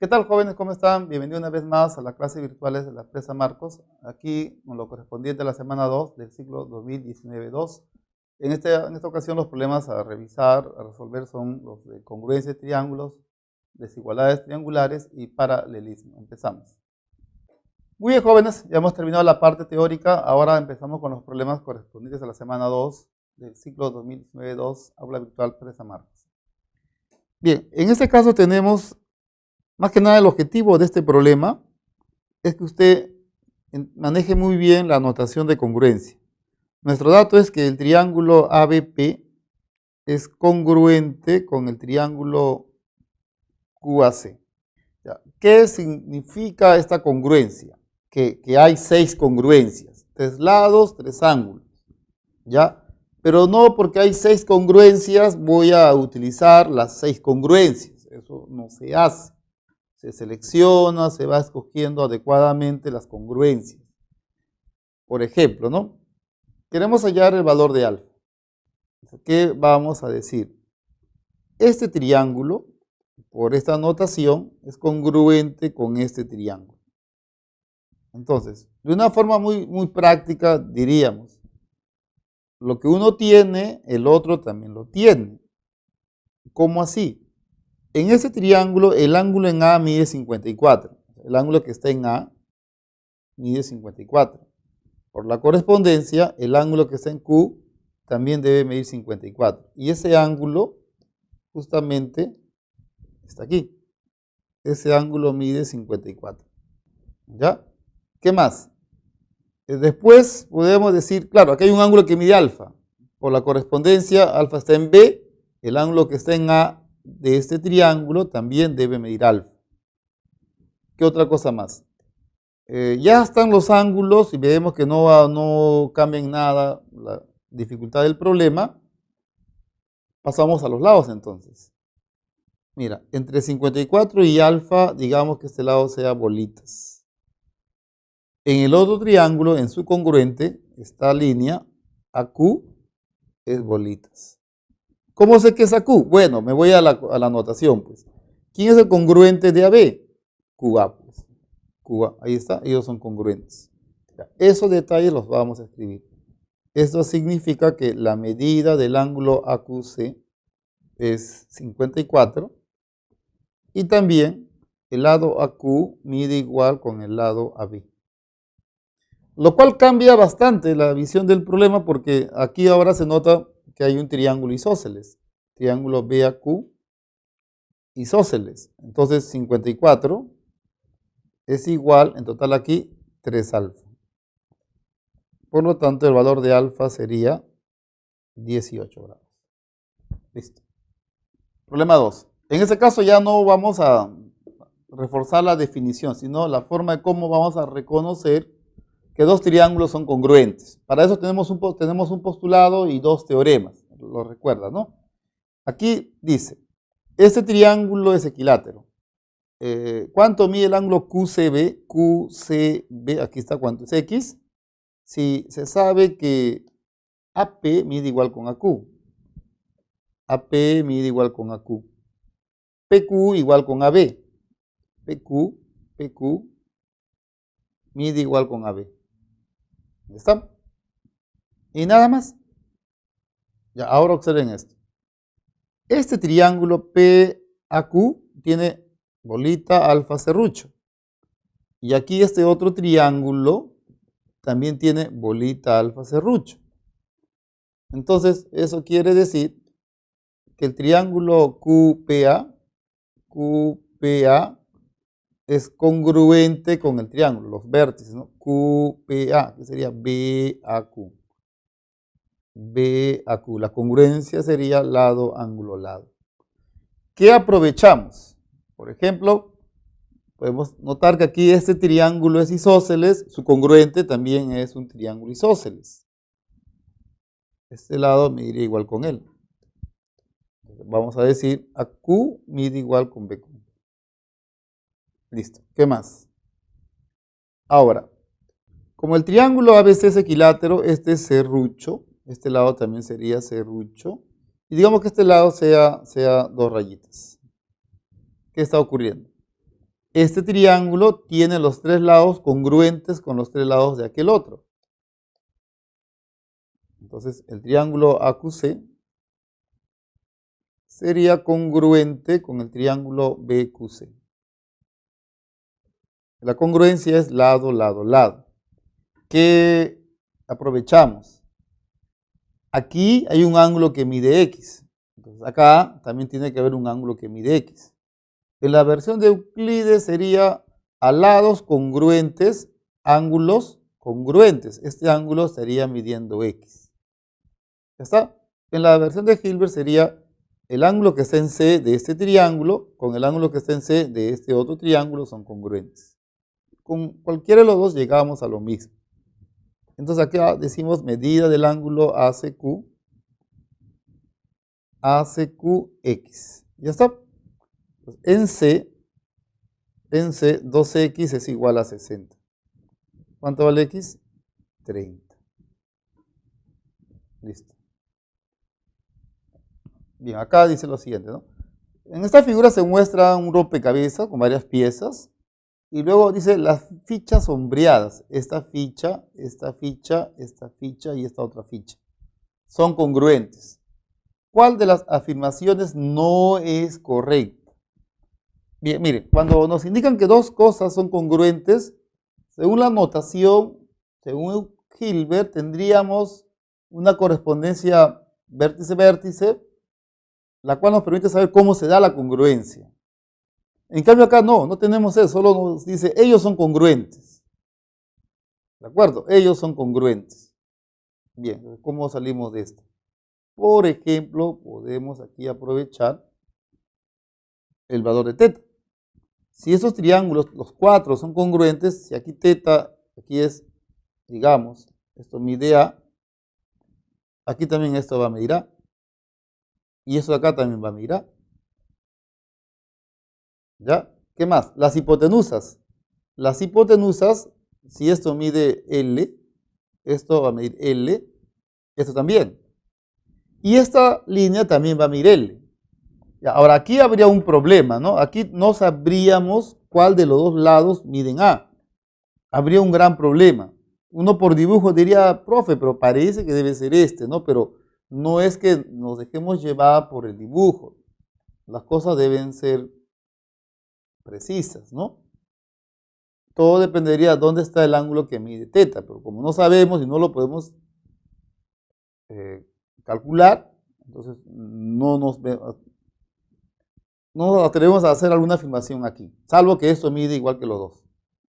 ¿Qué tal, jóvenes? ¿Cómo están? Bienvenidos una vez más a las clases virtuales de la empresa Marcos, aquí con lo correspondiente a la semana 2 del ciclo 2019-2. En esta ocasión los problemas a revisar, a resolver son los de congruencia de triángulos, desigualdades triangulares y paralelismo. Empezamos. Muy bien, jóvenes, ya hemos terminado la parte teórica, ahora empezamos con los problemas correspondientes a la semana 2 del ciclo 2019-2, aula virtual empresa Marcos. Bien, en este caso tenemos más que nada el objetivo de este problema es que usted maneje muy bien la notación de congruencia. Nuestro dato es que el triángulo ABP es congruente con el triángulo QAC. ¿Qué significa esta congruencia? Que hay 6 congruencias, 3 lados, 3 ángulos. ¿Ya? Pero no porque hay 6 congruencias voy a utilizar las 6 congruencias. Eso no se hace. Se selecciona, se va escogiendo adecuadamente las congruencias. Por ejemplo, ¿no? Queremos hallar el valor de alfa. ¿Qué vamos a decir? Este triángulo, por esta notación, es congruente con este triángulo. Entonces, de una forma muy práctica, diríamos, lo que uno tiene, el otro también lo tiene. ¿Cómo así? En ese triángulo, el ángulo en A mide 54. El ángulo que está en A mide 54. Por la correspondencia, el ángulo que está en Q también debe medir 54. Y ese ángulo justamente está aquí. Ese ángulo mide 54. ¿Ya? ¿Qué más? Después podemos decir, claro, aquí hay un ángulo que mide alfa. Por la correspondencia, alfa está en B. El ángulo que está en A de este triángulo también debe medir alfa. ¿Qué otra cosa más? Ya están los ángulos y vemos que no cambia en nada la dificultad del problema. Pasamos a los lados entonces. Mira, entre 54 y alfa, digamos que este lado sea bolitas. En el otro triángulo, en su congruente, esta línea AQ es bolitas. ¿Cómo sé que es AQ? Bueno, me voy a la notación, pues. ¿Quién es el congruente de AB? QA, pues. QA, ahí está, ellos son congruentes. Esos detalles los vamos a escribir. Esto significa que la medida del ángulo AQC es 54 y también el lado AQ mide igual con el lado AB. Lo cual cambia bastante la visión del problema porque aquí ahora se nota que hay un triángulo isósceles. Triángulo BAQ isósceles. Entonces 54 es igual, en total aquí, 3 alfa. Por lo tanto, el valor de alfa sería 18 grados. Listo. Problema 2. En este caso ya no vamos a reforzar la definición, sino la forma de cómo vamos a reconocer que dos triángulos son congruentes. Para eso tenemos un postulado y dos teoremas. Lo recuerdas, ¿no? Aquí dice, este triángulo es equilátero. ¿Cuánto mide el ángulo QCB? QCB, aquí está cuánto es X. Si se sabe que AP mide igual con AQ. AP mide igual con AQ. PQ igual con AB. PQ mide igual con AB. ¿Ya está? Y nada más. Ya, ahora observen esto. Este triángulo PAQ tiene bolita alfa serrucho. Y aquí este otro triángulo también tiene bolita alfa serrucho. Entonces, eso quiere decir que el triángulo QPA es congruente con el triángulo, los vértices, ¿no? QPA, que sería BAQ. BAQ, la congruencia sería lado, ángulo, lado. ¿Qué aprovechamos? Por ejemplo, podemos notar que aquí este triángulo es isósceles, su congruente también es un triángulo isósceles. Este lado mide igual con él. Vamos a decir AQ mide igual con BQ. Listo. ¿Qué más? Ahora, como el triángulo ABC es equilátero, este es serrucho. Este lado también sería serrucho. Y digamos que este lado sea dos rayitas. ¿Qué está ocurriendo? este triángulo tiene los tres lados congruentes con los tres lados de aquel otro. Entonces, el triángulo AQC sería congruente con el triángulo BQC. La congruencia es lado, lado, lado. ¿Qué aprovechamos? Aquí hay un ángulo que mide X. Entonces, acá también tiene que haber un ángulo que mide X. En la versión de Euclides sería a lados congruentes, ángulos congruentes. Este ángulo estaría midiendo X. ¿Ya está? En la versión de Hilbert sería el ángulo que está en C de este triángulo con el ángulo que está en C de este otro triángulo son congruentes. Con cualquiera de los dos llegamos a lo mismo. Entonces aquí decimos medida del ángulo ACQ, ACQX. ¿Ya está? En C, 2X es igual a 60. ¿Cuánto vale X? 30. Listo. Bien, acá dice lo siguiente, ¿no? En esta figura se muestra un rompecabezas con varias piezas y luego dice las fichas sombreadas. Esta ficha, esta ficha, esta ficha y esta otra ficha. Son congruentes. ¿Cuál de las afirmaciones no es correcta? Bien, miren, cuando nos indican que dos cosas son congruentes, según la notación, según Hilbert, tendríamos una correspondencia vértice-vértice, la cual nos permite saber cómo se da la congruencia. En cambio acá no tenemos eso, solo nos dice ellos son congruentes. ¿De acuerdo? Ellos son congruentes. Bien, ¿cómo salimos de esto? Por ejemplo, podemos aquí aprovechar el valor de teta. Si esos triángulos, los cuatro, son congruentes, si aquí teta, aquí es, digamos, esto mide A, aquí también esto va a medir A. Y eso de acá también va a medir A. ¿Ya? ¿Qué más? Las hipotenusas. Las hipotenusas, si esto mide L, esto va a medir L, esto también. Y esta línea también va a medir L. Ya, ahora aquí habría un problema, ¿no? Aquí no sabríamos cuál de los dos lados miden A. Habría un gran problema. Uno por dibujo diría, profe, pero parece que debe ser este, ¿no? Pero no es que nos dejemos llevar por el dibujo. Las cosas deben ser precisas, ¿no? Todo dependería de dónde está el ángulo que mide teta, pero como no sabemos y no lo podemos calcular, entonces no nos atrevemos a hacer alguna afirmación aquí, salvo que esto mide igual que los dos,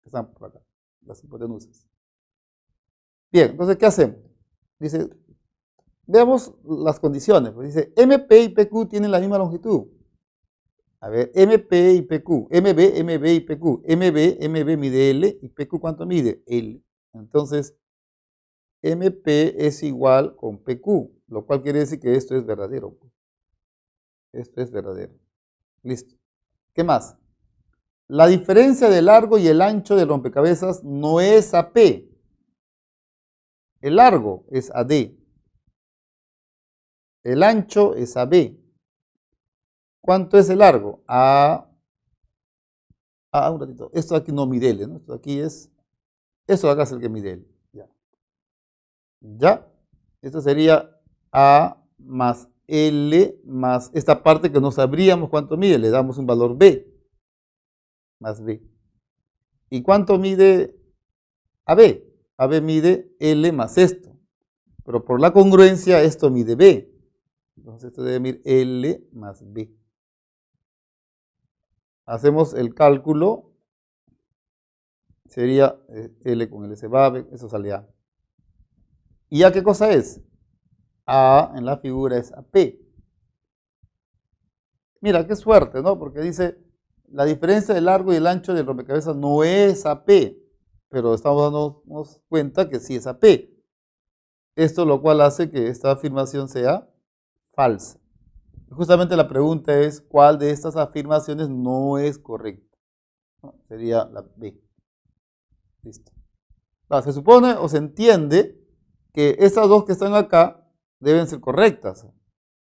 que están por acá, las hipotenusas. Bien, entonces, ¿qué hacemos? Dice, veamos las condiciones. Pues dice, MP y PQ tienen la misma longitud. A ver, MP y PQ, MB y PQ, MB mide L y PQ ¿cuánto mide? L. Entonces, MP es igual con PQ, lo cual quiere decir que esto es verdadero. Esto es verdadero. Listo. ¿Qué más? La diferencia del largo y el ancho del rompecabezas no es AP. El largo es AD. El ancho es AB. ¿Cuánto es el largo? Un ratito. Esto aquí no mide L, ¿no? Esto de acá es el que mide L. Ya. ¿Ya? Esto sería A más L más esta parte que no sabríamos cuánto mide. Le damos un valor B. Más B. ¿Y cuánto mide AB? AB mide L más esto. Pero por la congruencia esto mide B. Entonces esto debe medir L más B. Hacemos el cálculo. Sería L con L se va a B. Eso sale A. ¿Y A qué cosa es? A en la figura es AP. Mira, qué suerte, ¿no? Porque dice, la diferencia del largo y el ancho del rompecabezas no es AP. Pero estamos dándonos cuenta que sí es AP. Esto lo cual hace que esta afirmación sea falsa. Justamente la pregunta es, ¿cuál de estas afirmaciones no es correcta? ¿No? Sería la B. Listo. Se supone o se entiende que estas dos que están acá deben ser correctas.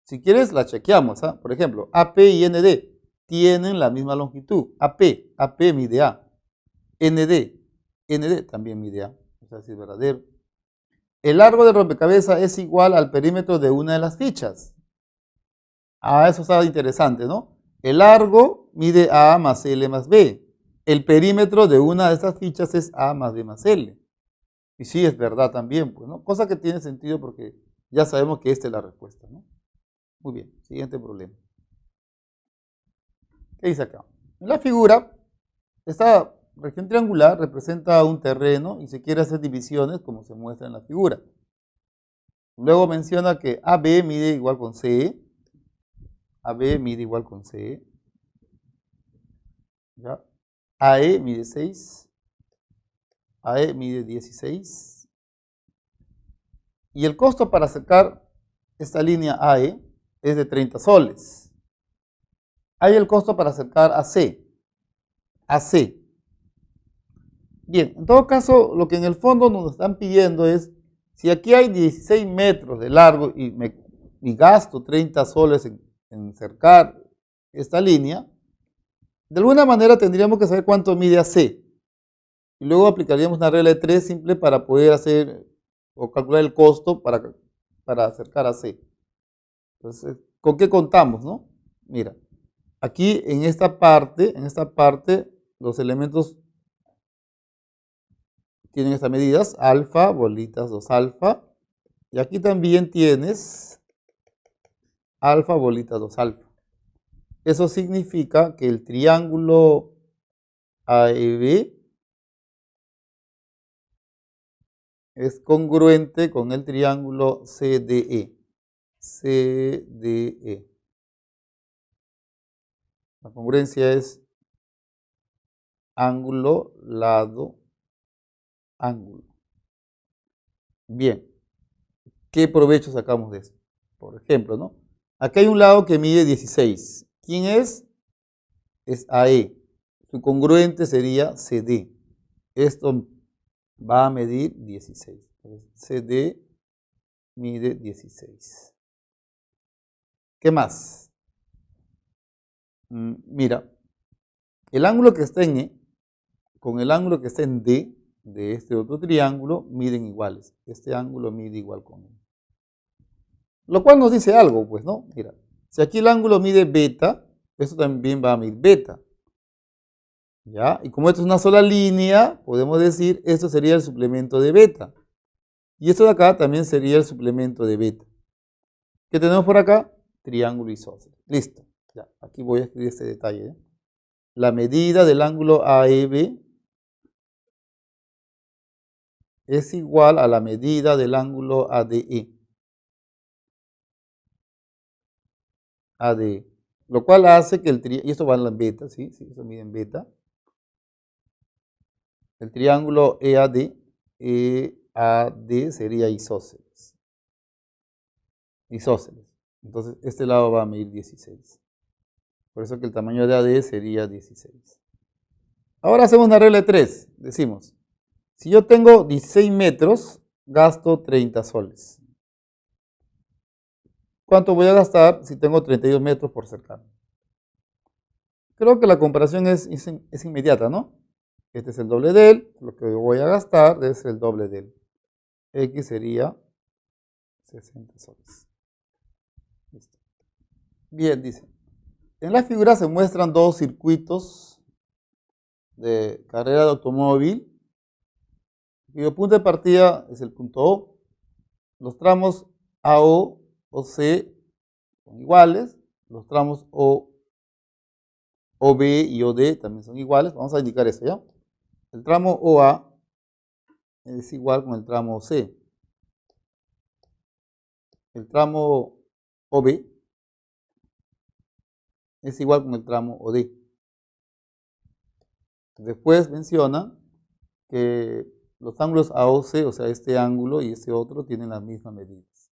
Si quieres, las chequeamos. Por ejemplo, AP y ND. tienen la misma longitud. AP mide A. ND también mide A. O sea, si es verdadero. El largo del rompecabezas es igual al perímetro de una de las fichas. Eso está interesante, ¿no? El largo mide A más L más B. El perímetro de una de estas fichas es A más B más L. Y sí, es verdad también, pues, ¿no? Cosa que tiene sentido porque ya sabemos que esta es la respuesta, ¿no? Muy bien, siguiente problema. ¿Qué dice acá? En la figura, esta región triangular representa un terreno y se quiere hacer divisiones como se muestra en la figura. Luego menciona que AB mide igual con C. AB mide igual con C. ¿Ya? AE mide 6. AE mide 16. Y el costo para sacar esta línea AE es de 30 soles. Hay el costo para acercar a C. Bien, en todo caso, lo que en el fondo nos están pidiendo es, si aquí hay 16 metros de largo y gasto 30 soles en cercar esta línea, de alguna manera tendríamos que saber cuánto mide AC. Y luego aplicaríamos una regla de 3 simple para poder hacer o calcular el costo para acercar a C. Entonces, ¿con qué contamos, no? Mira, aquí en esta parte, los elementos tienen estas medidas, alfa, bolitas 2 alfa, y aquí también tienes alfa, bolitas 2 alfa. Eso significa que el triángulo AEB es congruente con el triángulo CDE. La congruencia es ángulo, lado, ángulo. Bien, ¿qué provecho sacamos de esto? Por ejemplo, ¿no? Aquí hay un lado que mide 16. ¿Quién es? Es AE. Su congruente sería CD. Esto va a medir 16. CD mide 16. ¿Qué más? Mira, el ángulo que está en E con el ángulo que está en D de este otro triángulo miden iguales. Este ángulo mide igual con E. Lo cual nos dice algo, pues, ¿no? Mira, si aquí el ángulo mide beta, esto también va a medir beta. ¿Ya? Y como esto es una sola línea, podemos decir, esto sería el suplemento de beta. Y esto de acá también sería el suplemento de beta. ¿Qué tenemos por acá? Triángulo isósceles. Listo. Ya, aquí voy a escribir este detalle, ¿eh? La medida del ángulo AEB es igual a la medida del ángulo ADE. ADE. Lo cual hace que y esto va en la beta, ¿sí? Sí, eso mide en beta. El triángulo EAD sería isósceles. Entonces, este lado va a medir 16. Por eso que el tamaño de AD sería 16. Ahora hacemos una regla de 3. Decimos, si yo tengo 16 metros, gasto 30 soles. ¿Cuánto voy a gastar si tengo 32 metros por cercano? Creo que la comparación es inmediata, ¿no? Este es el doble de él, lo que voy a gastar es el doble de él. X sería 60 soles. Listo. Bien, dice. En la figura se muestran dos circuitos de carrera de automóvil. El punto de partida es el punto O. Los tramos AO o C son iguales. Los tramos OB y OD también son iguales. Vamos a indicar eso, ¿ya? El tramo OA es igual con el tramo OC. El tramo OB es igual con el tramo OD. Después menciona que los ángulos AOC, o sea, este ángulo y este otro, tienen las mismas medidas.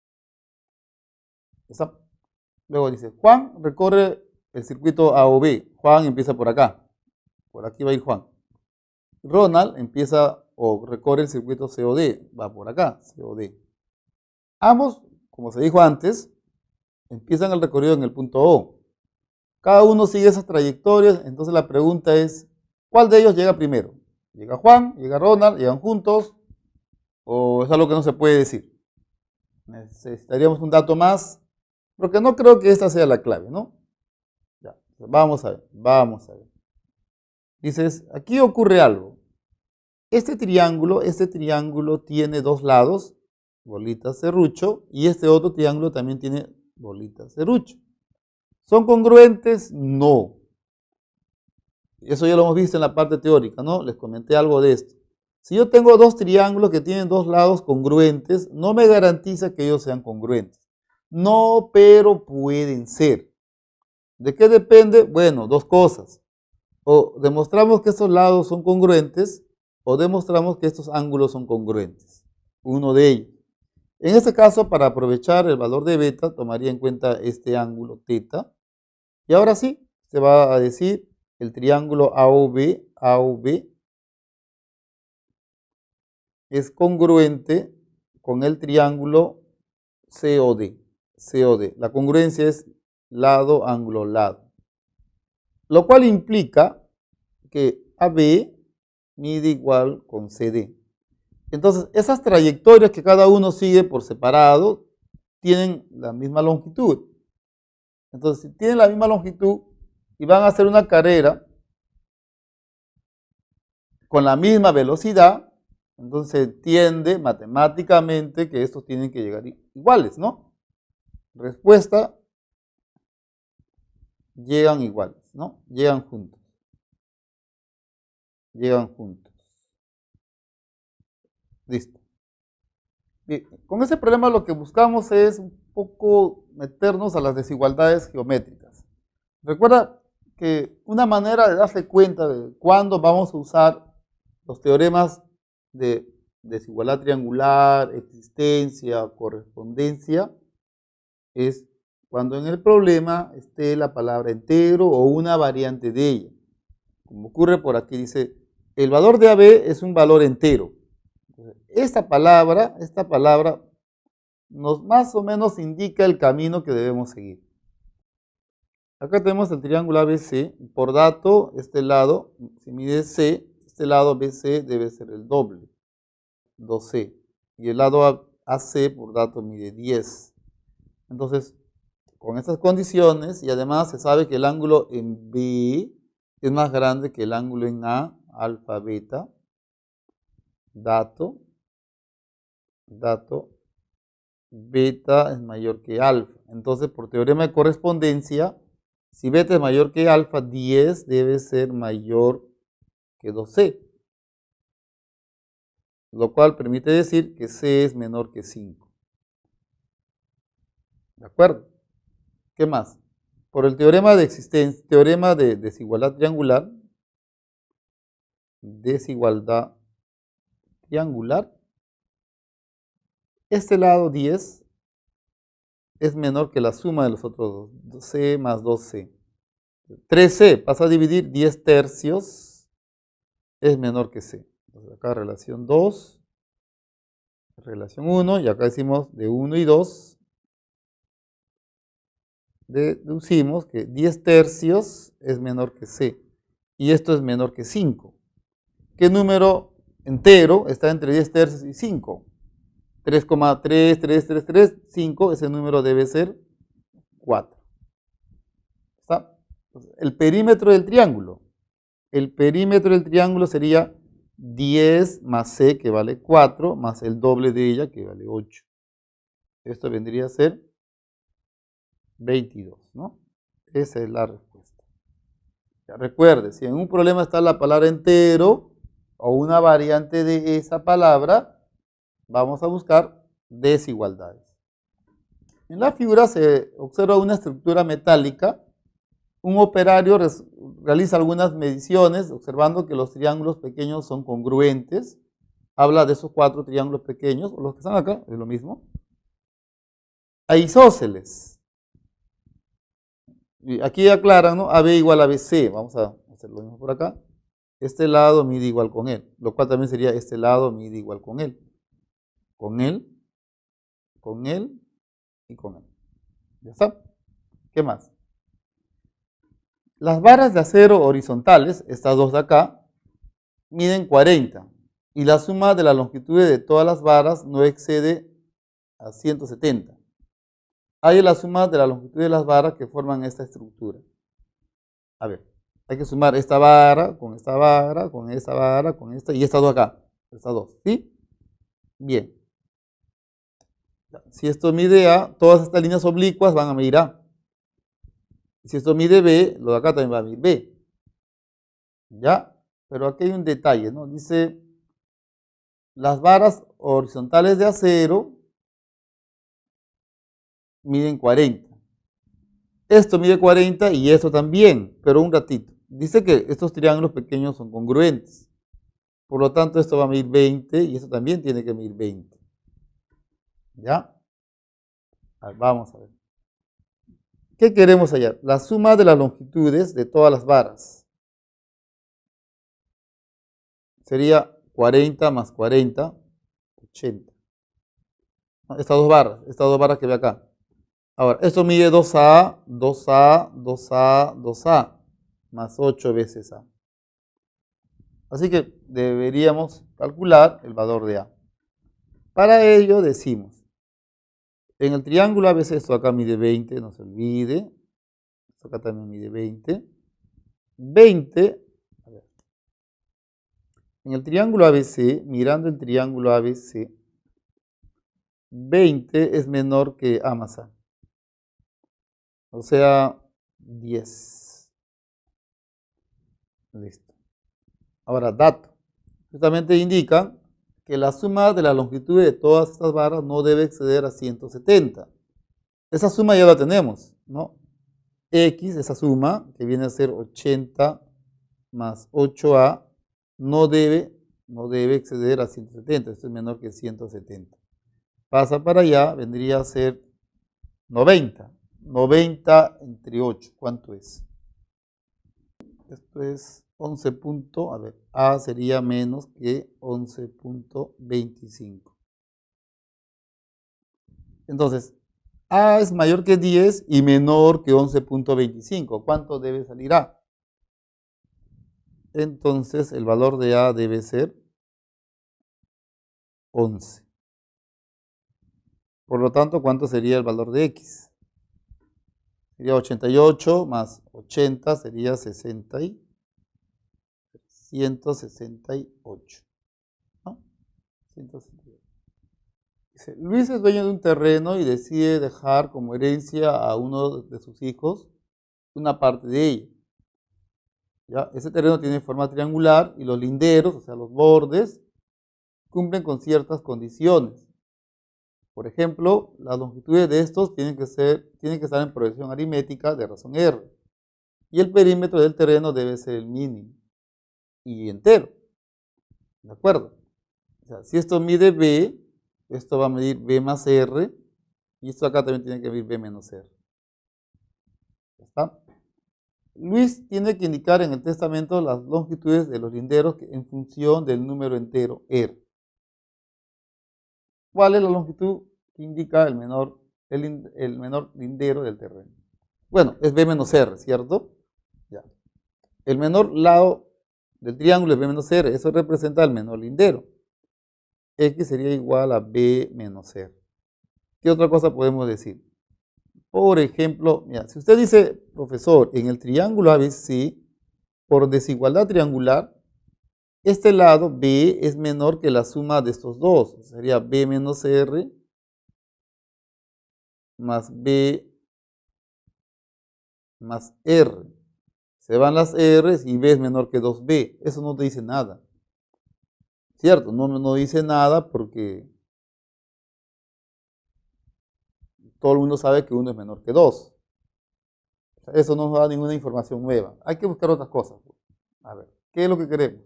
Luego dice, Juan recorre el circuito AOB. Juan empieza por acá. Por aquí va a ir Juan. Ronald empieza o recorre el circuito COD. Va por acá, COD. Ambos, como se dijo antes, empiezan el recorrido en el punto O. Cada uno sigue esas trayectorias, entonces la pregunta es, ¿cuál de ellos llega primero? ¿Llega Juan? ¿Llega Ronald? ¿Llegan juntos? ¿O es algo que no se puede decir? Necesitaríamos un dato más, porque no creo que esta sea la clave, ¿no? Ya, vamos a ver, vamos a ver. Dices, aquí ocurre algo. Este triángulo tiene dos lados, bolitas serrucho, y este otro triángulo también tiene bolitas serrucho. ¿Son congruentes? No. Eso ya lo hemos visto en la parte teórica, ¿no? Les comenté algo de esto. Si yo tengo dos triángulos que tienen dos lados congruentes, no me garantiza que ellos sean congruentes. No, pero pueden ser. ¿De qué depende? Bueno, dos cosas. O demostramos que estos lados son congruentes, o demostramos que estos ángulos son congruentes. Uno de ellos. En este caso, para aprovechar el valor de beta, tomaría en cuenta este ángulo teta. Y ahora sí, se va a decir el triángulo AOB es congruente con el triángulo COD. La congruencia es lado, ángulo, lado. Lo cual implica que AB mide igual con CD. Entonces, esas trayectorias que cada uno sigue por separado tienen la misma longitud. Entonces, si tienen la misma longitud y van a hacer una carrera con la misma velocidad, entonces se entiende matemáticamente que estos tienen que llegar iguales, ¿no? Respuesta, llegan iguales, ¿no? Llegan juntos. Llegan juntos. Listo. Bien, con ese problema lo que buscamos es un poco meternos a las desigualdades geométricas. Recuerda que una manera de darse cuenta de cuándo vamos a usar los teoremas de desigualdad triangular, existencia, correspondencia, es cuando en el problema esté la palabra entero o una variante de ella. Como ocurre por aquí, dice, el valor de AB es un valor entero. Esta palabra nos más o menos indica el camino que debemos seguir. Acá tenemos el triángulo ABC, por dato, este lado, si mide C, este lado BC debe ser el doble, 2C, y el lado AC por dato mide 10. Entonces, con estas condiciones, y además se sabe que el ángulo en B es más grande que el ángulo en A, alfa, beta, dato, beta es mayor que alfa. Entonces, por teorema de correspondencia, si beta es mayor que alfa, 10 debe ser mayor que 2C. Lo cual permite decir que C es menor que 5. ¿De acuerdo? ¿Qué más? Por el teorema de existencia, teorema de desigualdad triangular, este lado 10 es menor que la suma de los otros dos, C más 2C. 3C pasa a dividir 10 tercios, es menor que C. Entonces acá relación 2, relación 1, y acá decimos de 1 y 2, deducimos que 10 tercios es menor que C, y esto es menor que 5. ¿Qué número entero está entre 10 tercios y 5? 3,3333, 5, ese número debe ser 4. ¿Está? El perímetro del triángulo. El perímetro del triángulo sería 10 más C, que vale 4, más el doble de ella, que vale 8. Esto vendría a ser 22, ¿no? Esa es la respuesta. Ya recuerde, si en un problema está la palabra entero o una variante de esa palabra, vamos a buscar desigualdades. En la figura se observa una estructura metálica. Un operario realiza algunas mediciones observando que los triángulos pequeños son congruentes. Habla de esos 4 triángulos pequeños, o los que están acá, es lo mismo. A isósceles. Y aquí aclaran, ¿no? AB igual a BC. Vamos a hacer lo mismo por acá. Este lado mide igual con él, lo cual también sería este lado mide igual con él. Con él, y con él. ¿Ya está? ¿Qué más? Las varas de acero horizontales, estas dos de acá, miden 40 y la suma de la longitud de todas las varas no excede a 170. Hay la suma de la longitud de las varas que forman esta estructura. A ver, hay que sumar esta vara, con esta vara, con esta vara, con esta y estas dos acá. Estas dos, ¿sí? Bien. Si esto mide A, todas estas líneas oblicuas van a medir A. Si esto mide B, lo de acá también va a medir B. ¿Ya? Pero aquí hay un detalle, ¿no? Dice, las varas horizontales de acero miden 40. Esto mide 40 y esto también, pero un ratito. Dice que estos triángulos pequeños son congruentes. Por lo tanto, esto va a medir 20 y esto también tiene que medir 20. ¿Ya? A ver, vamos a ver. ¿Qué queremos hallar? La suma de las longitudes de todas las varas. Sería 40 más 40, 80. Estas dos barras que ve acá. Ahora, esto mide 2A, 2A, 2A, 2A, más 8 veces A. Así que deberíamos calcular el valor de A. Para ello decimos, en el triángulo ABC, esto acá mide 20, no se olvide. Esto acá también mide 20. 20, a ver, en el triángulo ABC, mirando el triángulo ABC, 20 es menor que A más A. O sea, 10. Listo. Ahora, dato. Justamente indica que la suma de la longitud de todas estas barras no debe exceder a 170. Esa suma ya la tenemos, ¿no? X, esa suma, que viene a ser 80 más 8A, no debe exceder a 170. Esto es menor que 170. Pasa para allá, vendría a ser 90. 90 entre 8, ¿cuánto es? Esto es 11 punto, a ver, A sería menos que 11.25. Entonces, A es mayor que 10 y menor que 11.25. ¿Cuánto debe salir A? Entonces, el valor de A debe ser 11. Por lo tanto, ¿cuánto sería el valor de X? Sería 88 más 80 sería 168. ¿No? 168. Dice, Luis es dueño de un terreno y decide dejar como herencia a uno de sus hijos una parte de ella. ¿Ya? Ese terreno tiene forma triangular y los linderos, o sea, los bordes, cumplen con ciertas condiciones. Por ejemplo, las longitudes de estos tienen que estar en progresión aritmética de razón R. Y el perímetro del terreno debe ser el mínimo y entero. ¿De acuerdo? O sea, si esto mide B, esto va a medir B más R, y esto acá también tiene que medir B menos R. ¿Ya está? Luis tiene que indicar en el testamento las longitudes de los linderos en función del número entero R. ¿Cuál es la longitud que indica el menor lindero del terreno? Bueno, es B menos R, ¿cierto? Ya. El menor lado del triángulo es B menos R, eso representa el menor lindero. X sería igual a B menos R. ¿Qué otra cosa podemos decir? Por ejemplo, mira, si usted dice, profesor, en el triángulo ABC, por desigualdad triangular, este lado B es menor que la suma de estos dos. Sería B menos R más B más R. Se van las R y B es menor que 2B. Eso no te dice nada. ¿Cierto? No dice nada porque todo el mundo sabe que 1 es menor que 2. Eso no nos da ninguna información nueva. Hay que buscar otras cosas. A ver, ¿qué es lo que queremos?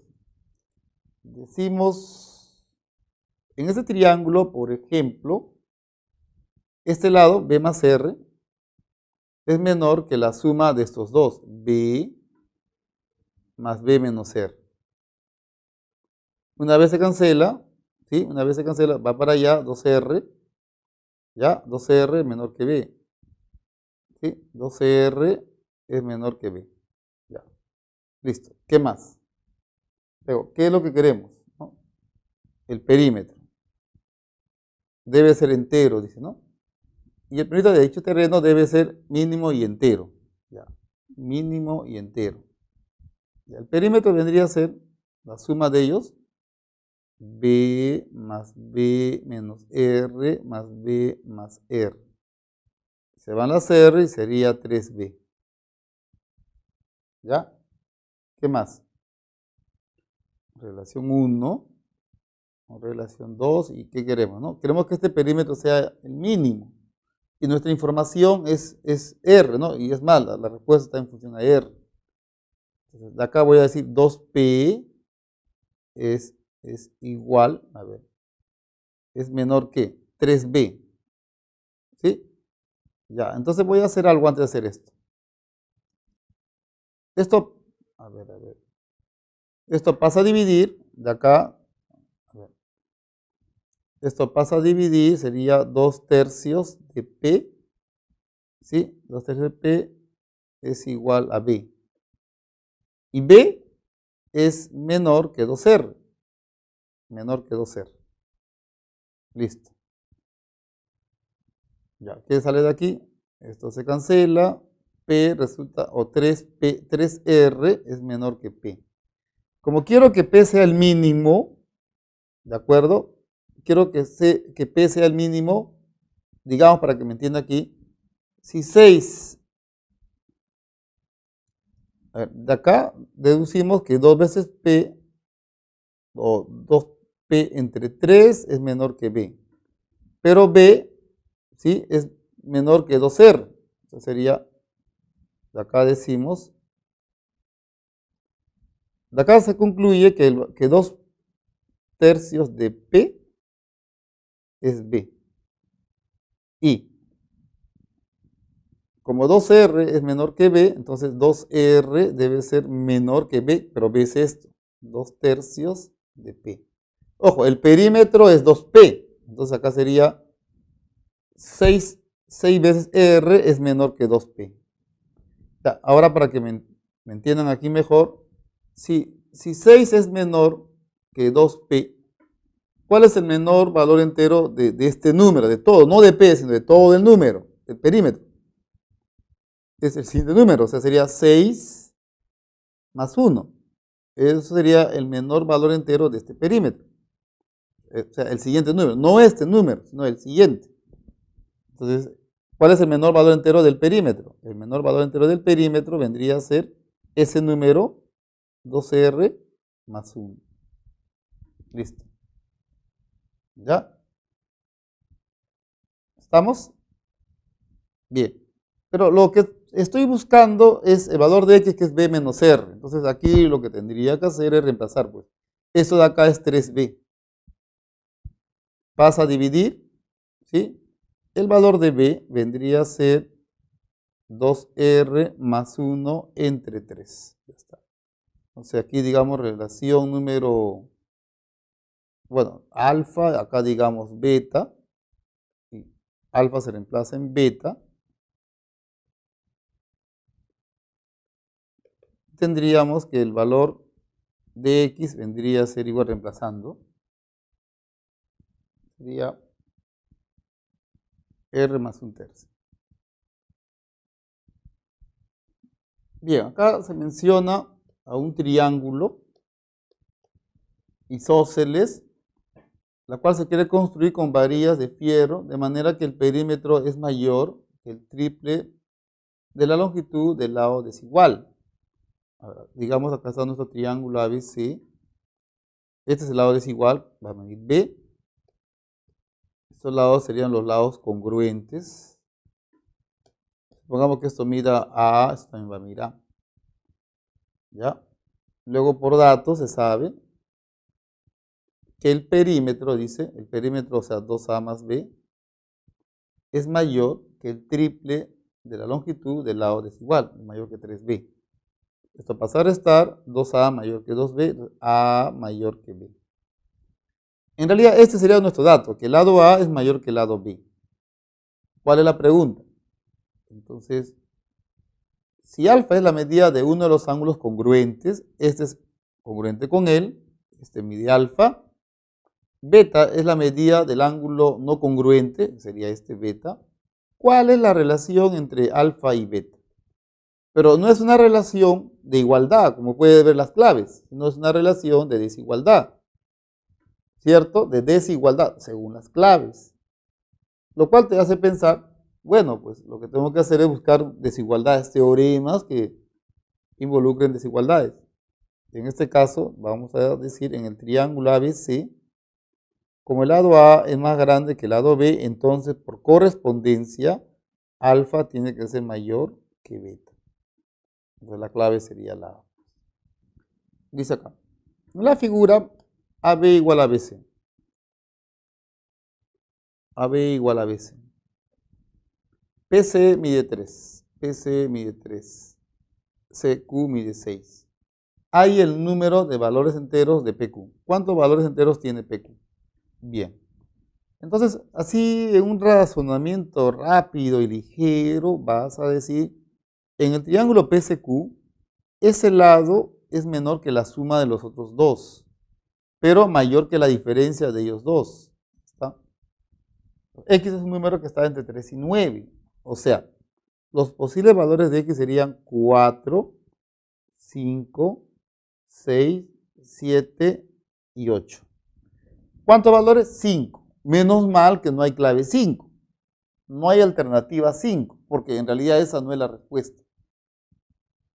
Decimos, en ese triángulo, por ejemplo, este lado, B más R, es menor que la suma de estos dos, B más B menos R. Una vez se cancela, ¿sí? Una vez se cancela, va para allá, 2R, ¿ya? 2R es menor que B, ¿sí? 2R es menor que B. Listo. ¿Qué más? Luego, ¿qué es lo que queremos? ¿No? El perímetro. Debe ser entero, dice, ¿no? Y el perímetro de dicho terreno debe ser mínimo y entero. Ya. Mínimo y entero. Ya. El perímetro vendría a ser la suma de ellos, B más B menos R más B más R. Se van las R y sería 3B. ¿Ya? ¿Qué más? Relación 1, relación 2, ¿y qué queremos? ¿No? Queremos que este perímetro sea el mínimo. Y nuestra información es R, ¿no? Y es mala, la respuesta está en función a R. Entonces, de acá voy a decir 2P es igual, a ver, es menor que 3B. ¿Sí? Ya, entonces voy a hacer algo antes de hacer esto. A ver. Esto pasa a dividir, de acá, a ver, esto pasa a dividir, sería 2/3 de P, ¿sí? 2/3 de P es igual a B. Y B es menor que 2R, menor que 2R. Listo. Ya, ¿qué sale de aquí? Esto se cancela, P resulta, o 3R es menor que P. Como quiero que P sea el mínimo, ¿de acuerdo? Quiero que P sea el mínimo, digamos para que me entienda aquí, si 6, a ver, de acá deducimos que 2 veces P, o 2P entre 3 es menor que B. Pero B, ¿sí? Es menor que 2R. Entonces sería, de acá decimos, de acá se concluye que 2/3 de P es B. Y como 2R es menor que B, entonces 2R debe ser menor que B, pero B es esto, 2/3 de P. Ojo, el perímetro es 2P, entonces acá sería 6 veces R es menor que 2P. Ya, ahora para que me entiendan aquí mejor, si 6 es menor que 2P, ¿cuál es el menor valor entero de este número? De todo, no de P, sino de todo el número, el perímetro. Es el siguiente número, o sea, sería 6 más 1. Eso sería el menor valor entero de este perímetro. O sea, el siguiente número, no este número, sino el siguiente. Entonces, ¿cuál es el menor valor entero del perímetro? El menor valor entero del perímetro vendría a ser ese número 2R más 1. Listo. ¿Ya? ¿Estamos? Bien. Pero lo que estoy buscando es el valor de x, que es b menos r. Entonces aquí lo que tendría que hacer es reemplazar, pues. Esto de acá es 3b. Pasa a dividir, ¿sí? El valor de b vendría a ser 2r más 1 entre 3. Ya está. Entonces aquí digamos relación número, bueno, alfa, acá digamos beta. Y alfa se reemplaza en beta. Tendríamos que el valor de x vendría a ser igual reemplazando. Sería r más 1/3. Bien, acá se menciona a un triángulo isósceles, la cual se quiere construir con varillas de fierro, de manera que el perímetro es mayor que el triple de la longitud del lado desigual. Ahora, digamos, acá está nuestro triángulo ABC. Este es el lado desigual, va a medir B. Estos lados serían los lados congruentes. Supongamos que esto mida A, esto también va a mirar A. ¿Ya? Luego por datos se sabe que el perímetro, dice, el perímetro, o sea, 2A más B, es mayor que el triple de la longitud del lado desigual, mayor que 3B. Esto pasa a restar, 2A mayor que 2B, A mayor que B. En realidad este sería nuestro dato, que el lado A es mayor que el lado B. ¿Cuál es la pregunta? Entonces, Si alfa es la medida de uno de los ángulos congruentes, este es congruente con él, este mide alfa. Beta es la medida del ángulo no congruente, sería este beta. ¿Cuál es la relación entre alfa y beta? Pero no es una relación de igualdad, como puede ver las claves, sino es una relación de desigualdad, ¿cierto? De desigualdad, según las claves. Lo cual te hace pensar, bueno, pues lo que tengo que hacer es buscar desigualdades, teoremas que involucren desigualdades. En este caso, vamos a decir, en el triángulo ABC, como el lado A es más grande que el lado B, entonces por correspondencia, alfa tiene que ser mayor que beta. Entonces la clave sería la A. Dice acá, la figura AB igual a BC. AB igual a BC. PC mide 3, PC mide 3, CQ mide 6. Hay el número de valores enteros de PQ. ¿Cuántos valores enteros tiene PQ? Bien. Entonces, así en un razonamiento rápido y ligero, vas a decir, en el triángulo PCQ, ese lado es menor que la suma de los otros dos, pero mayor que la diferencia de ellos dos. ¿Está? X es un número que está entre 3 y 9. O sea, los posibles valores de X serían 4, 5, 6, 7 y 8. ¿Cuántos valores? 5. Menos mal que no hay clave 5. No hay alternativa 5, porque en realidad esa no es la respuesta.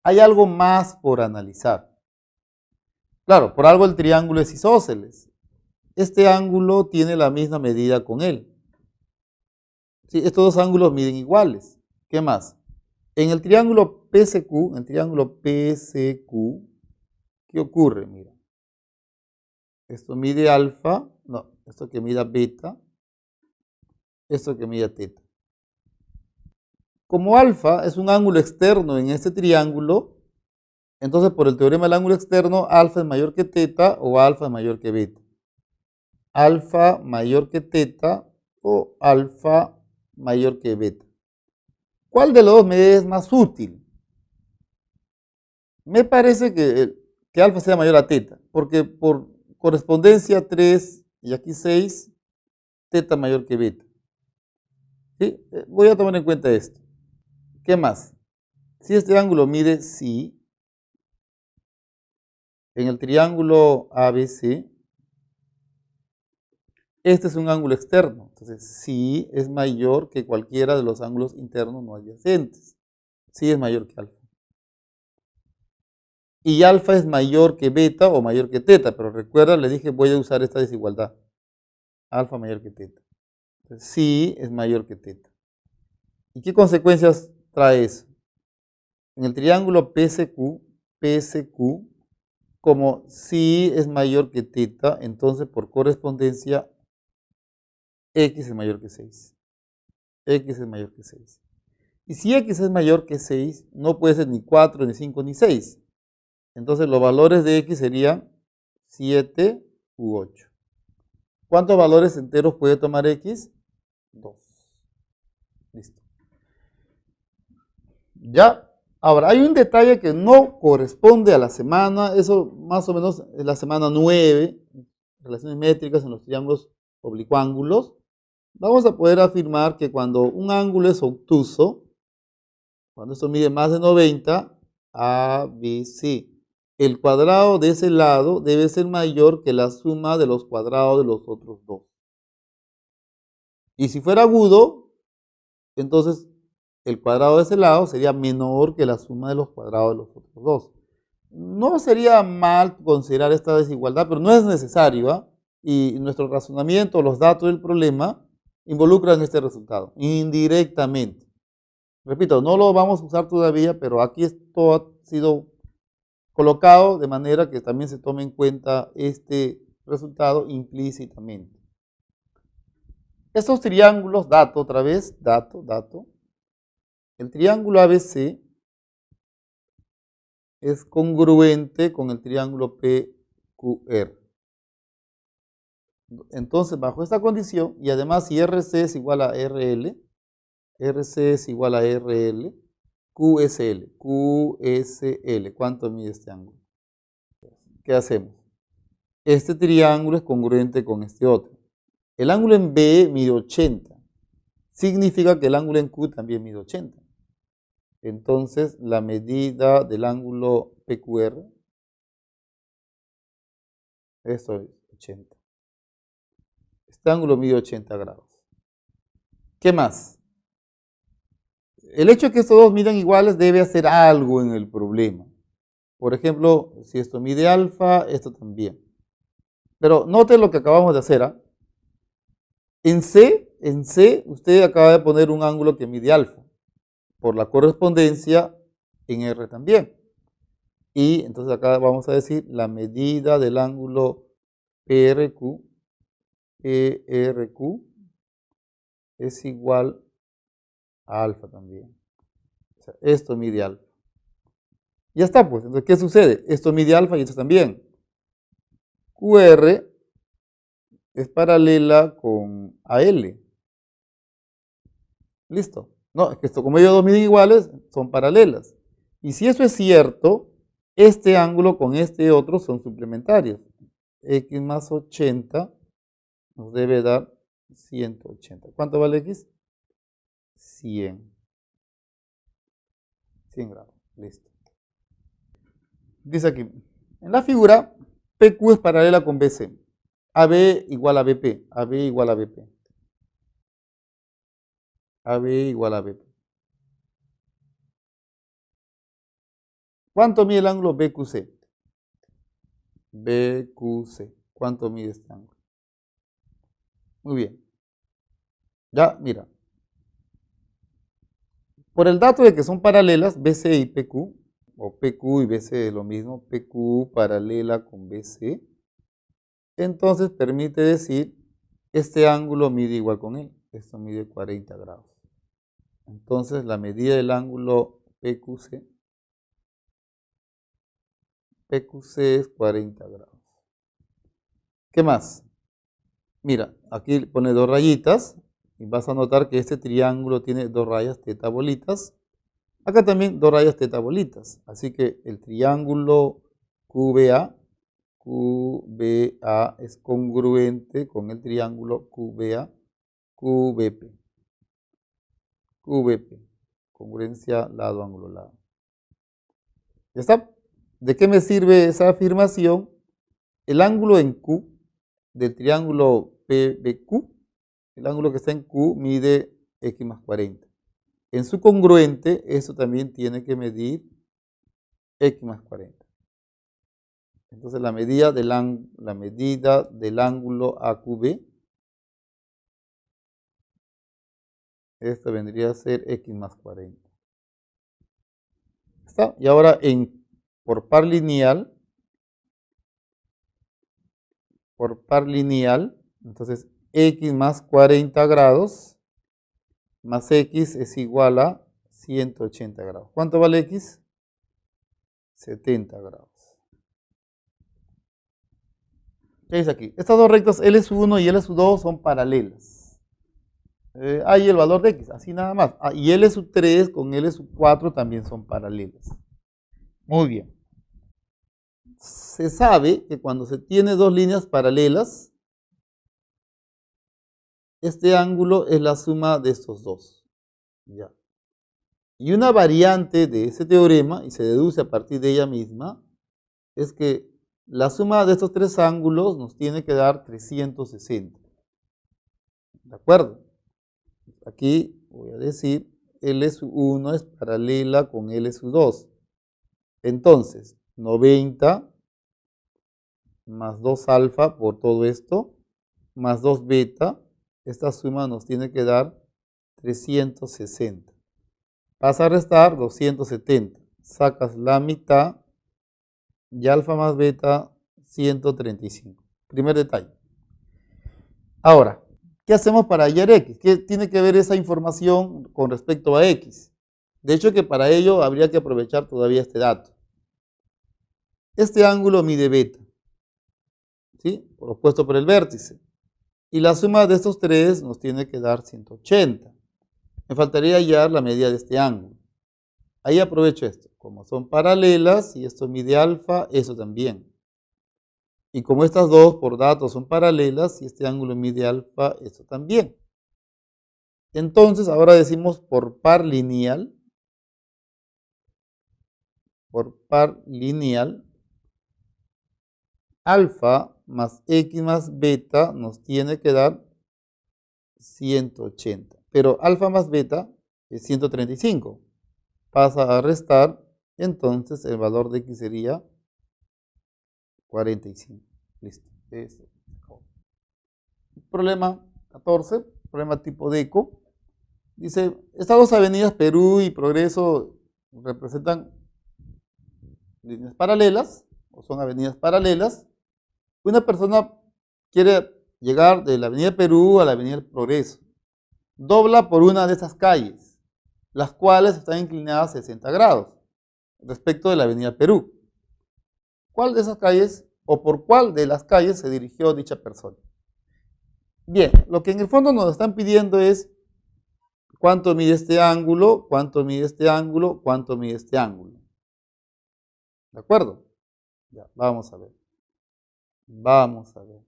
Hay algo más por analizar. Claro, por algo el triángulo es isósceles. Este ángulo tiene la misma medida con él. Sí, estos dos ángulos miden iguales. ¿Qué más? En el triángulo PCQ, ¿qué ocurre? Mira, esto mide alfa, no, esto que mida beta, esto que mide teta. Como alfa es un ángulo externo en este triángulo, entonces por el teorema del ángulo externo, alfa es mayor que teta o alfa es mayor que beta. Alfa mayor que teta o alfa mayor que beta. ¿Cuál de los dos me es más útil? Me parece que alfa sea mayor a teta, porque por correspondencia 3 y aquí 6, teta mayor que beta. ¿Sí? Voy a tomar en cuenta esto. ¿Qué más? Si este ángulo mide psi, en el triángulo ABC, este es un ángulo externo. Entonces, psi es mayor que cualquiera de los ángulos internos no adyacentes. Psi es mayor que alfa. Y alfa es mayor que beta o mayor que teta, pero recuerda, le dije voy a usar esta desigualdad. Alfa mayor que teta. Entonces, psi es mayor que teta. ¿Y qué consecuencias trae eso? En el triángulo PCQ, como psi es mayor que teta, entonces por correspondencia X es mayor que 6. X es mayor que 6. Y si X es mayor que 6, no puede ser ni 4, ni 5, ni 6. Entonces los valores de X serían 7 u 8. ¿Cuántos valores enteros puede tomar X? 2. Listo. Ya. Ahora, hay un detalle que no corresponde a la semana, eso más o menos es la semana 9, relaciones métricas en los triángulos oblicuángulos. Vamos a poder afirmar que cuando un ángulo es obtuso, cuando esto mide más de 90, ABC, el cuadrado de ese lado debe ser mayor que la suma de los cuadrados de los otros dos. Y si fuera agudo, entonces el cuadrado de ese lado sería menor que la suma de los cuadrados de los otros dos. No sería mal considerar esta desigualdad, pero no es necesario, ¿eh? Y nuestro razonamiento, los datos del problema, involucran este resultado, indirectamente. Repito, no lo vamos a usar todavía, pero aquí esto ha sido colocado de manera que también se tome en cuenta este resultado implícitamente. Estos triángulos, dato otra vez, dato. El triángulo ABC es congruente con el triángulo PQR. Entonces, bajo esta condición, y además si RC es igual a RL, RC es igual a RL, QSL. QSL. ¿Cuánto mide este ángulo? ¿Qué hacemos? Este triángulo es congruente con este otro. El ángulo en B mide 80. Significa que el ángulo en Q también mide 80. Entonces, la medida del ángulo PQR, esto es 80. Este ángulo mide 80 grados. ¿Qué más? El hecho de que estos dos midan iguales debe hacer algo en el problema. Por ejemplo, si esto mide alfa, esto también. Pero noten lo que acabamos de hacer. ¿Ah? En C, usted acaba de poner un ángulo que mide alfa. Por la correspondencia, en R también. Y entonces acá vamos a decir la medida del ángulo PRQ es igual a alfa también. O sea, esto mide alfa. Ya está, pues. Entonces, ¿qué sucede? Esto mide alfa y esto también. QR es paralela con AL. Listo. No, es que esto, como ellos dos miden iguales, son paralelas. Y si eso es cierto, este ángulo con este otro son suplementarios. X más 80 nos debe dar 180. ¿Cuánto vale X? 100. 100 grados. Listo. Dice aquí, en la figura, PQ es paralela con BC. AB igual a BP. AB igual a BP. AB igual a BP. ¿Cuánto mide el ángulo BQC? BQC. ¿Cuánto mide este ángulo? Muy bien. Ya, mira. Por el dato de que son paralelas, BC y PQ, o PQ y BC es lo mismo, PQ paralela con BC, entonces permite decir, este ángulo mide igual con él. Esto mide 40 grados. Entonces, la medida del ángulo PQC es 40 grados. ¿Qué más? Mira, aquí pone dos rayitas y vas a notar que este triángulo tiene dos rayas teta bolitas. Acá también dos rayas teta bolitas. Así que el triángulo QBA es congruente con el triángulo QBP. Congruencia lado, ángulo, lado. ¿Ya está? ¿De qué me sirve esa afirmación? El ángulo en Q del triángulo PBQ, el ángulo que está en Q mide X más 40. En su congruente, eso también tiene que medir X más 40. Entonces la medida del ángulo AQB, esto vendría a ser X más 40. ¿Está? Y ahora por par lineal, entonces X más 40 grados más X es igual a 180 grados. ¿Cuánto vale X? 70 grados. ¿Qué dice aquí? Estas dos rectas L1 y L2 son paralelas. Hay el valor de X, así nada más. Y L3 con L4 también son paralelas. Muy bien. Se sabe que cuando se tiene dos líneas paralelas, este ángulo es la suma de estos dos. Ya. Y una variante de ese teorema, y se deduce a partir de ella misma, es que la suma de estos tres ángulos nos tiene que dar 360. ¿De acuerdo? Aquí voy a decir L1 es paralela con L2. Entonces, 90 más 2 alfa por todo esto, más 2 beta, esta suma nos tiene que dar 360. Vas a restar 270. Sacas la mitad y alfa más beta 135. Primer detalle. Ahora, ¿qué hacemos para hallar X? ¿Qué tiene que ver esa información con respecto a X? De hecho, que para ello habría que aprovechar todavía este dato. Este ángulo mide beta, ¿sí? Opuesto por el vértice. Y la suma de estos tres nos tiene que dar 180. Me faltaría hallar la medida de este ángulo. Ahí aprovecho esto. Como son paralelas y esto mide alfa, eso también. Y como estas dos por datos son paralelas y este ángulo mide alfa, eso también. Entonces ahora decimos por par lineal, alfa más x más beta nos tiene que dar 180. Pero alfa más beta es 135. Pasa a restar, entonces el valor de x sería 45. Listo. Problema 14, problema tipo DECO. Dice, estas dos avenidas, Perú y Progreso, representan líneas paralelas, o son avenidas paralelas. Una persona quiere llegar de la avenida Perú a la avenida Progreso. Dobla por una de esas calles, las cuales están inclinadas 60 grados respecto de la avenida Perú. ¿Cuál de esas calles o por cuál de las calles se dirigió dicha persona? Bien, lo que en el fondo nos están pidiendo es cuánto mide este ángulo, cuánto mide este ángulo, cuánto mide este ángulo. ¿De acuerdo? Ya, vamos a ver. Vamos a ver.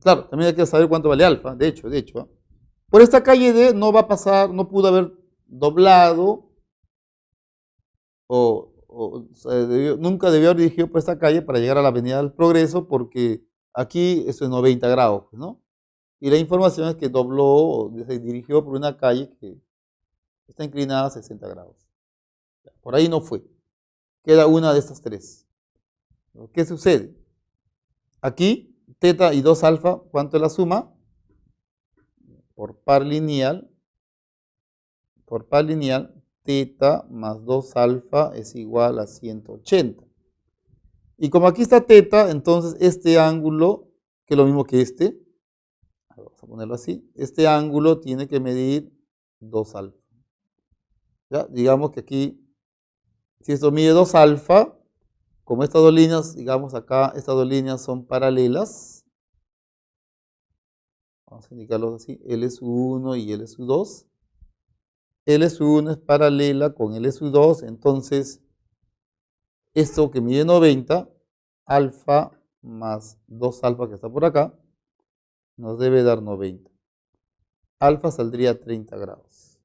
Claro, también hay que saber cuánto vale alfa, de hecho. Por esta calle D no va a pasar, no pudo haber doblado nunca debió haber dirigido por esta calle para llegar a la avenida del Progreso porque aquí eso es 90 grados, ¿no? Y la información es que dobló, se dirigió por una calle que está inclinada a 60 grados. Por ahí no fue. Queda una de estas tres. ¿Qué sucede? Aquí, teta y 2 alfa, ¿cuánto es la suma? Por par lineal, teta más 2 alfa es igual a 180. Y como aquí está teta, entonces este ángulo, que es lo mismo que este, vamos a ponerlo así, este ángulo tiene que medir 2 alfa. ¿Ya? Digamos que aquí, si esto mide 2 alfa, como estas dos líneas, digamos acá, estas dos líneas son paralelas, vamos a indicarlos así, LSU1 y LSU2. LSU1 es paralela con LSU2, entonces esto que mide 90, alfa más 2 alfa que está por acá, nos debe dar 90. Alfa saldría 30 grados.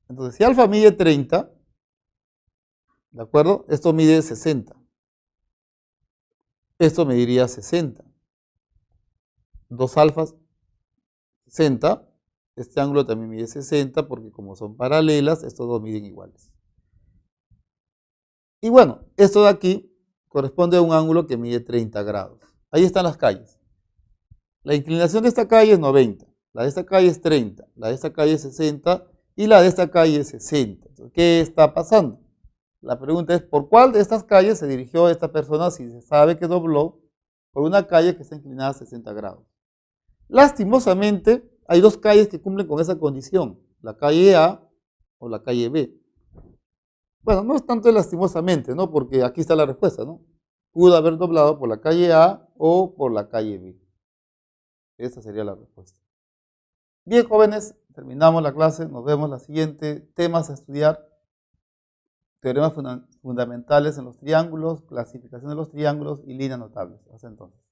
Entonces, si alfa mide 30, ¿de acuerdo? Esto mide 60. Esto mediría 60. 2 alfas, 60. Este ángulo también mide 60 porque como son paralelas, estos dos miden iguales. Y bueno, esto de aquí corresponde a un ángulo que mide 30 grados. Ahí están las calles. La inclinación de esta calle es 90, la de esta calle es 30, la de esta calle es 60 y la de esta calle es 60. Entonces, ¿qué está pasando? La pregunta es, ¿por cuál de estas calles se dirigió esta persona si se sabe que dobló por una calle que está inclinada a 60 grados? Lastimosamente, hay dos calles que cumplen con esa condición, la calle A o la calle B. Bueno, no es tanto lastimosamente, ¿no? Porque aquí está la respuesta, ¿no? Pudo haber doblado por la calle A o por la calle B. Esa sería la respuesta. Bien, jóvenes, terminamos la clase. Nos vemos en la siguiente. Temas a estudiar. Teoremas fundamentales en los triángulos, clasificación de los triángulos y líneas notables. Hasta entonces.